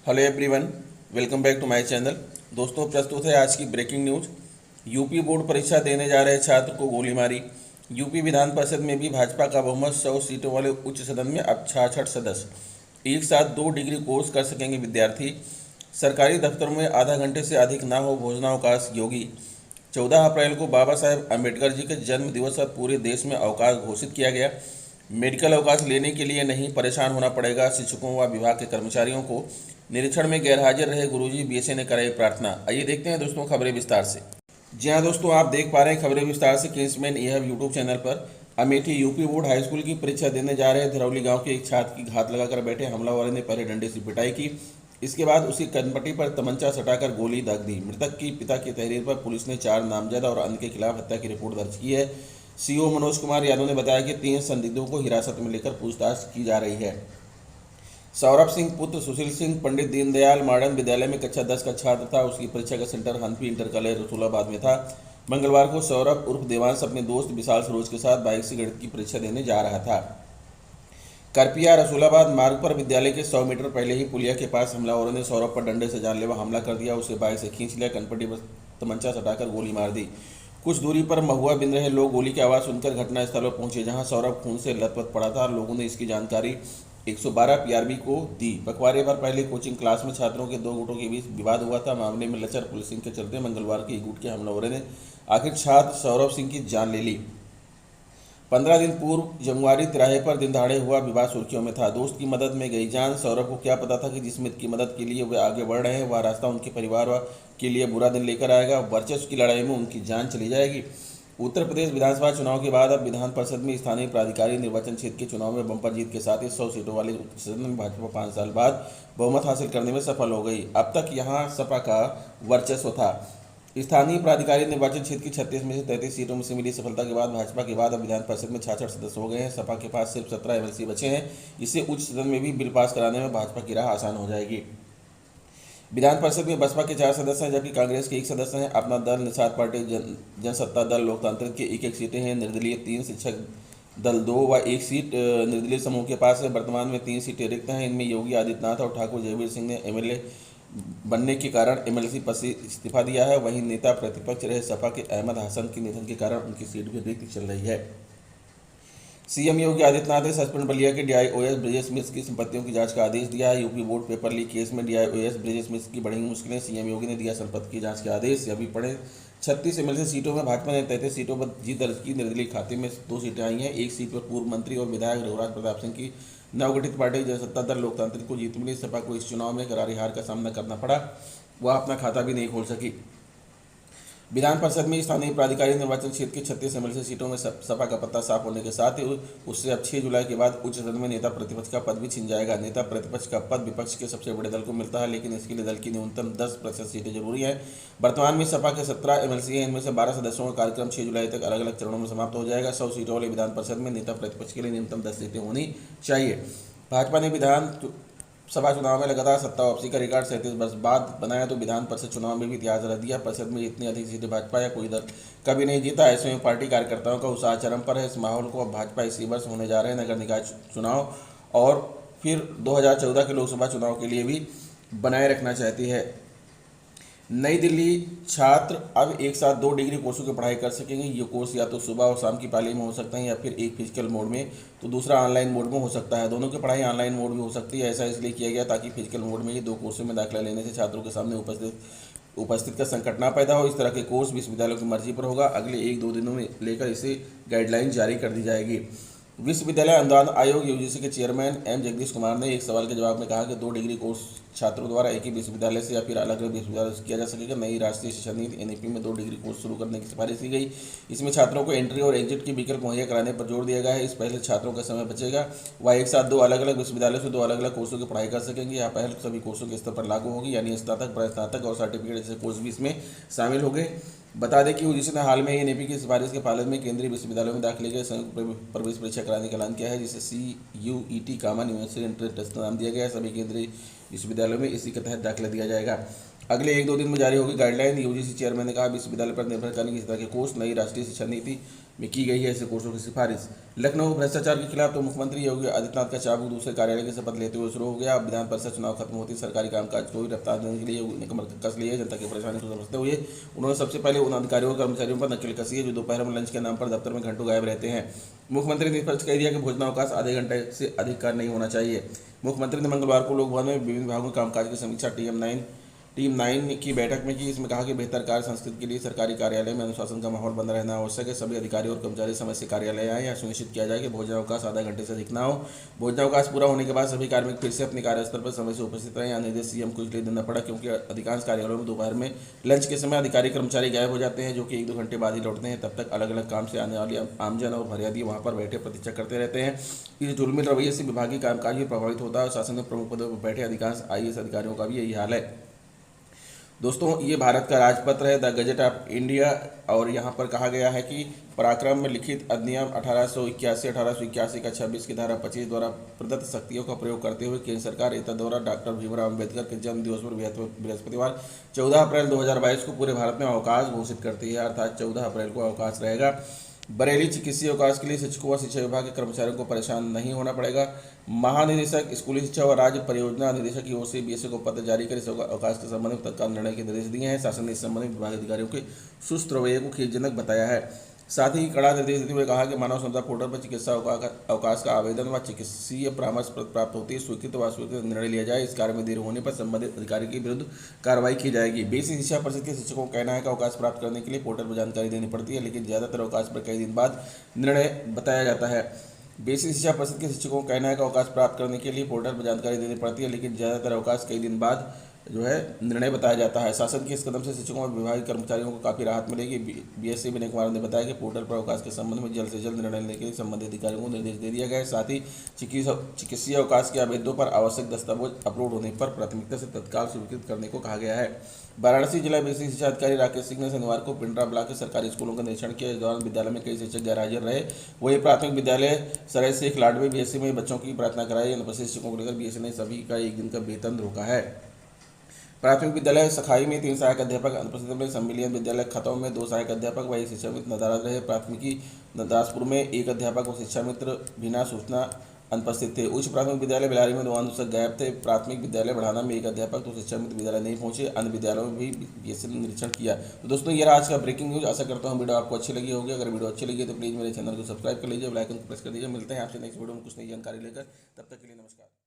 Hello everyone, welcome back to my channel. दोस्तों, प्रस्तुत है आज की ब्रेकिंग न्यूज। यूपी बोर्ड परीक्षा देने जा रहे छात्र को गोली मारी। यूपी विधान परिषद में भी भाजपा का बहुमत, 100 सीटों वाले उच्च सदन में अब 66 सदस्य। एक साथ 2 डिग्री कोर्स कर सकेंगे विद्यार्थी। सरकारी दफ्तरों में आधा घंटे से अधिक ना हो भोजनावकाश। योगी 14 अप्रैल को बाबा साहेब अम्बेडकर जी के जन्म दिवस पर पूरे देश में अवकाश घोषित किया गया। मेडिकल अवकाश लेने के लिए नहीं परेशान होना पड़ेगा शिक्षकों व विभाग के कर्मचारियों को। निरीक्षण में गैरहाजिर रहे गुरुजी, बीएसए ने कराई प्रार्थना। आइए देखते हैं दोस्तों खबरें विस्तार से। जी हाँ दोस्तों, आप देख पा रहे हैं खबरें विस्तार से किंग्समैन यह यूट्यूब चैनल पर। Amethi UP board high school की परीक्षा देने जा रहे धरौली गांव के एक छात्र की घात लगाकर बैठे हमलावरों ने पहले डंडे से पिटाई की। इसके बाद उसकी कनपट्टी पर तमंचा सटाकर गोली दाग दी। मृतक की पिता की तहरीर पर पुलिस ने 4 नामजद और अन्य के खिलाफ हत्या की रिपोर्ट दर्ज की है। सीओ मनोज कुमार यादव ने बताया कि 3 संदिग्धों को हिरासत में लेकर पूछताछ की जा रही है। सौरभ सिंह पुत्र सुशील सिंह पंडित दीनदयाल मॉडर्न विद्यालय में कक्षा 10 का छात्र था। उसकी परीक्षा का सेंटर हनफी इंटर कॉलेज रसूलाबाद में था। मंगलवार को सौरभ उर्फ देवांश अपने दोस्त विशाल सरोज के साथ बाइक से गणित की परीक्षा देने जा रहा था। करपिया रसूलाबाद मार्ग पर विद्यालय के 100 मीटर पहले ही पुलिया के पास हमलावरों ने सौरभ पर डंडे से जानलेवा हमला कर दिया। उसे बाइक से खींच लिया, कनपट्टी पर तमंचा सटाकर गोली मार दी। कुछ दूरी पर महुआ बिन रहे लोग गोली की आवाज़ सुनकर घटनास्थल पर पहुंचे, जहां सौरभ खून से लथपथ पड़ा था। लोगों ने इसकी जानकारी 112 पीआरबी को दी। पखवाड़े पर पहले कोचिंग क्लास में छात्रों के 2 गुटों के बीच विवाद हुआ था। मामले में लचर पुलिसिंग के चलते मंगलवार के एक गुट के हमलावरों ने आखिर छात्र सौरभ सिंह की जान ले ली। 15 दिन पूर्व जमुआरी तिराहे पर दिन दहाड़े हुआ विवाद सुर्खियों में था। दोस्त की मदद में गई जान। सौरभ को क्या पता था कि जिस मित्र की मदद के लिए वे आगे बढ़ रहे हैं वह रास्ता उनके परिवार के लिए बुरा दिन लेकर आएगा। वर्चस्व की लड़ाई में उनकी जान चली जाएगी। उत्तर प्रदेश विधानसभा चुनाव के बाद अब विधान परिषद में स्थानीय प्राधिकारी निर्वाचन क्षेत्र के चुनाव में बम्पर जीत के साथ ही 100 सीटों वाले सदन में भाजपा 5 साल बाद बहुमत हासिल करने में सफल हो गई। अब तक यहां सपा का वर्चस्व था। स्थानीय प्राधिकारी निर्वाचन क्षेत्र की 36 में से 33 सीटों में से मिली सफलता के बाद भाजपा के बाद अब विधान परिषद में 66 सदस्य हो गए हैं। सपा के पास सिर्फ 17 एमएलसी बचे हैं। इससे उच्च सदन में भी बिल पास कराने में भाजपा की राह आसान हो जाएगी। विधान परिषद में बसपा के 4 सदस्य हैं, जबकि कांग्रेस के 1 सदस्य हैं। अपना दल, निषाद पार्टी, जनसत्ता दल, लोकतांत्रिक के 1-1 सीटें हैं। निर्दलीय 3, शिक्षक दल 2 व 1 सीट निर्दलीय समूह के पास है। वर्तमान में 3 सीटें रिक्त हैं। इनमें योगी आदित्यनाथ और ठाकुर जयवीर सिंह ने एमएलए बनने के कारण एमएलसी पद से इस्तीफा दिया है। वहीं नेता प्रतिपक्ष रहे सपा के अहमद हसन के निधन के कारण उनकी सीट भी रिक्त चल रही है। सीएम योगी आदित्यनाथ ने सस्पेंड बलिया के डीआईओएस ब्रजेश मिश्र की संपत्तियों की जांच का आदेश दिया है। UP board paper leak case में डीआईओएस ब्रजेश मिश्र की बढ़ी मुश्किलें। सीएम योगी ने दिया संपत्ति की जांच के आदेश। अभी पढ़े 36 एमएलसी सीटों में भाजपा ने 33 सीटों पर जीत दर्ज की। निर्दलीय खाते में 2 सीटें आई हैं। 1 सीट पर पूर्व मंत्री और विधायक रघुराज प्रताप सिंह की नवगठित पार्टी जनसत्ता दल लोकतांत्रिक को जीत मिली। सपा को इस चुनाव में करारी हार का सामना करना पड़ा। वह अपना खाता भी नहीं खोल सकी। विधान परिषद में स्थानीय प्राधिकारी निर्वाचन क्षेत्र के 36 एमएलसी सीटों में सपा का पत्ता साफ होने के साथ ही उससे अब 6 जुलाई के बाद उच्च सदन में नेता प्रतिपक्ष का पद भी छिन जाएगा। नेता प्रतिपक्ष का पद विपक्ष के सबसे बड़े दल को मिलता है, लेकिन इसके लिए दल की न्यूनतम 10% सीटें जरूरी हैं। वर्तमान में सपा के 17 एमएलसी हैं। इनमें से 12 सदस्यों का कार्यक्रम 6 जुलाई तक अलग अलग चरणों में समाप्त हो जाएगा। 100 सीटों वाले विधान परिषद में नेता प्रतिपक्ष के लिए न्यूनतम 10 सीटें होनी चाहिए। भाजपा ने विधान सभा चुनाव में लगातार सत्ता वापसी का रिकॉर्ड 37 वर्ष बाद बनाया, तो विधान परिषद चुनाव में भी इतिहास रच दिया। परिषद में इतनी अधिक सीटें भाजपा या कोई दल कभी नहीं जीता। ऐसे में पार्टी कार्यकर्ताओं का उत्साह चरम पर है। इस माहौल को अब भाजपा इसी वर्ष होने जा रहे हैं नगर निकाय चुनाव और फिर 2014 के लोकसभा चुनाव के लिए भी बनाए रखना चाहती है। नई दिल्ली छात्र अब एक साथ 2 डिग्री कोर्सों की पढ़ाई कर सकेंगे। ये कोर्स या तो सुबह और शाम की पाली में हो सकते हैं या फिर एक फिजिकल मोड में तो दूसरा ऑनलाइन मोड में हो सकता है। दोनों की पढ़ाई ऑनलाइन मोड में हो सकती है। ऐसा इसलिए किया गया ताकि फिजिकल मोड में ही 2 कोर्सों में दाखिला लेने से छात्रों के सामने उपस्थित का संकट ना पैदा हो। इस तरह के कोर्स विश्वविद्यालयों की मर्जी पर होगा। अगले 1-2 दिनों में लेकर इसे गाइडलाइन जारी कर दी जाएगी। विश्वविद्यालय अनुदान आयोग यूजीसी के चेयरमैन एम जगदीश कुमार ने एक सवाल के जवाब में कहा कि 2 डिग्री कोर्स छात्रों द्वारा एक ही विश्वविद्यालय से या फिर अलग अलग विश्वविद्यालय से किया जा सकेगा। नई राष्ट्रीय शिक्षा नीति एनईपी में 2 डिग्री कोर्स शुरू करने की सिफारिश की गई। इसमें छात्रों को एंट्री और एग्जिट की विकल्प मुहैया कराने पर जोर दिया गया है। इस पहले छात्रों का समय बचेगा। वह एक साथ 2 अलग अलग विश्वविद्यालयों से 2 अलग अलग कोर्सों की पढ़ाई कर सकेंगे। यह पहल सभी कोर्सों के स्तर पर लागू होगी, यानी स्नातक, प्रस्नातक और सर्टिफिकेट जैसे कोर्स भी इसमें शामिल हो गए। बता दें कि यूजीसी ने हाल में एनईपी की सिफारिश के पालन में केंद्रीय विश्वविद्यालयों में दाखिले के संयुक्त प्रवेश परीक्षा कराने का ऐलान किया है, जिसे CUET common university entrance test का नाम दिया गया है। सभी केंद्रीय विश्वविद्यालयों में इसी के तहत दाखिला दिया जाएगा। अगले 1-2 दिन में जारी होगी गाइडलाइन। यूजीसी चेयरमैन ने कहा विश्वविद्यालय पर निर्भर करने की तरह के कोर्स नई राष्ट्रीय शिक्षा नीति में की गई है ऐसे कोर्सों की सिफारिश। लखनऊ भ्रष्टाचार के खिलाफ तो मुख्यमंत्री योगी आदित्यनाथ का चाबुक दूसरे कार्यालय की शपथ लेते हुए शुरू हो गया। अब विधान परिषद चुनाव खत्म होते सरकारी कामकाज को भी रफ्तार देने के लिए योगी ने कमर कस ली है। जनता की परेशानी को समझते हुए उन्होंने सबसे पहले उन अधिकारियों और कर्मचारियों पर नकेल कसी है जो दोपहर में लंच के नाम पर दफ्तर में घंटों गायब रहते हैं। मुख्यमंत्री ने स्पष्ट कह दिया कि भोजनावकाश आधे घंटे से अधिक का नहीं होना चाहिए। मुख्यमंत्री ने मंगलवार को लोक भवन में विभिन्न विभागों के कामकाज की समीक्षा टीम 9 की बैठक में की। इसमें कहा कि बेहतर कार्य संस्कृति के लिए सरकारी कार्यालय में अनुशासन का माहौल बना रहना आवश्यक है। सभी अधिकारी और कर्मचारी समय से कार्यालय आए। यह सुनिश्चित किया जाए कि भोजनावकाश आधा घंटे से अधिक ना हो। भोजनावकाश पूरा होने के बाद सभी कार्मिक फिर से अपने कार्यस्थल पर समय से उपस्थित रहें। यह निर्देश सीएम को इसलिए देना पड़ा क्योंकि अधिकांश कार्यालयों में दोपहर में लंच के समय अधिकारी कर्मचारी गायब हो जाते हैं, जो कि 1-2 घंटे बाद ही लौटते हैं। तब तक अलग अलग काम से आने वाली आमजन और फरियादी वहां पर बैठे प्रतीक्षा करते रहते हैं। इस जुलमी रवैये से विभागीय कामकाज भी प्रभावित होता है और शासन में प्रमुख पदों पर बैठे अधिकांश आईएएस अधिकारियों का भी यही हाल है। दोस्तों, ये भारत का राजपत्र है, द गजेट ऑफ इंडिया, और यहाँ पर कहा गया है कि पराक्रम में लिखित अधिनियम 1881 का 26 की धारा 25 द्वारा प्रदत्त शक्तियों का प्रयोग करते हुए केंद्र सरकार एतद्द्वारा डॉक्टर भीमराव अम्बेडकर के जन्म दिवस पर बृहस्पतिवार 14 अप्रैल 2022 को पूरे भारत में अवकाश घोषित करती है। अर्थात 14 अप्रैल को अवकाश रहेगा। बरेली चिकित्सीय अवकाश के लिए शिक्षकों व शिक्षा विभाग के कर्मचारियों को परेशान नहीं होना पड़ेगा। महानिदेशक स्कूली शिक्षा व राज्य परियोजना निदेशक की ओर से बीएसए को पत्र जारी कर इस अवकाश के संबंध में तत्काल निर्णय के निर्देश दिए हैं। शासन ने इस संबंध में विभाग अधिकारियों के सुस्त रवैये को खेदजनक बताया है। साथ ही कड़ा निर्देश देते हुए कहा कि मानव क्षमता पोर्टल पर चिकित्सा अवकाश का आवेदन व चिकित्सीय परामर्श प्राप्त होते ही स्वीकृत व अस्वीकृत निर्णय लिया जाए। इस कार्य में देर होने पर संबंधित अधिकारी के विरुद्ध कार्रवाई की जाएगी। बेसिक शिक्षा परिषद के शिक्षकों का कहना है कि अवकाश प्राप्त करने के लिए पोर्टल पर जानकारी देनी पड़ती है, लेकिन ज़्यादातर अवकाश पर कई दिन बाद निर्णय बताया जाता है। बेसिक शिक्षा परिषद के शिक्षकों का कहना है कि अवकाश प्राप्त करने के लिए पोर्टल पर जानकारी देनी पड़ती है, लेकिन ज़्यादातर अवकाश कई दिन बाद निर्णय बताया जाता है। शासन के इस कदम से शिक्षकों और विभागीय कर्मचारियों को काफ़ी राहत मिलेगी। बीएससी विनय कुमार ने बताया कि पोर्टल पर अवकाश के संबंध में जल्द से जल्द निर्णय लेने के लिए संबंधित अधिकारियों को निर्देश दे दिया गया है। साथ ही चिकित्सीय अवकाश के आवेदनों पर आवश्यक दस्तावेज अपलोड होने पर प्राथमिकता से तत्काल स्वीकृत करने को कहा गया है। वाराणसी जिला बेसिक शिक्षा अधिकारी राकेश सिंह ने शनिवार को पिंडरा ब्लॉक के सरकारी स्कूलों का निरीक्षण किया। इस दौरान विद्यालय में कई शिक्षक गैरहाजिर रहे। वहीं प्राथमिक विद्यालय सराय शेख लाडवे बीएससी में बच्चों की प्रार्थना कराई। अनुपस्थित शिक्षकों को लेकर बीएससी ने सभी का 1 दिन का वेतन रोका है। प्राथमिक विद्यालय सखाई में 3 सहायक अध्यापक अनुपस्थित में। सम्मिलियन विद्यालय खतौं में 2 सहायक अध्यापक व 1 शिक्षा मित्र नदारद रहे। प्राथमिकी दासपुर में 1 अध्यापक व शिक्षा मित्र बिना सूचना अनुपस्थित थे। उच्च प्राथमिक विद्यालय बिलारी में 2 अनुषक गायब थे। प्राथमिक विद्यालय बढ़ाना में 1 अध्यापक तो शिक्षा मित्र विद्यालय नहीं पहुंचे। अन्य विद्यालयों में भी बीएससी ने निरीक्षण किया। तो दोस्तों, ये रहा आज का ब्रेकिंग न्यूज़। आशा करता हूँ वीडियो आपको अच्छी लगी होगी। अगर वीडियो अच्छी लगी तो प्लीज़ मेरे चैनल को सब्सक्राइब कर लीजिए, बेल आइकन को प्रेस कर दीजिए। मिलते हैं आपसे नेक्स्ट वीडियो में कुछ नई जानकारी लेकर। तब तक के लिए नमस्कार।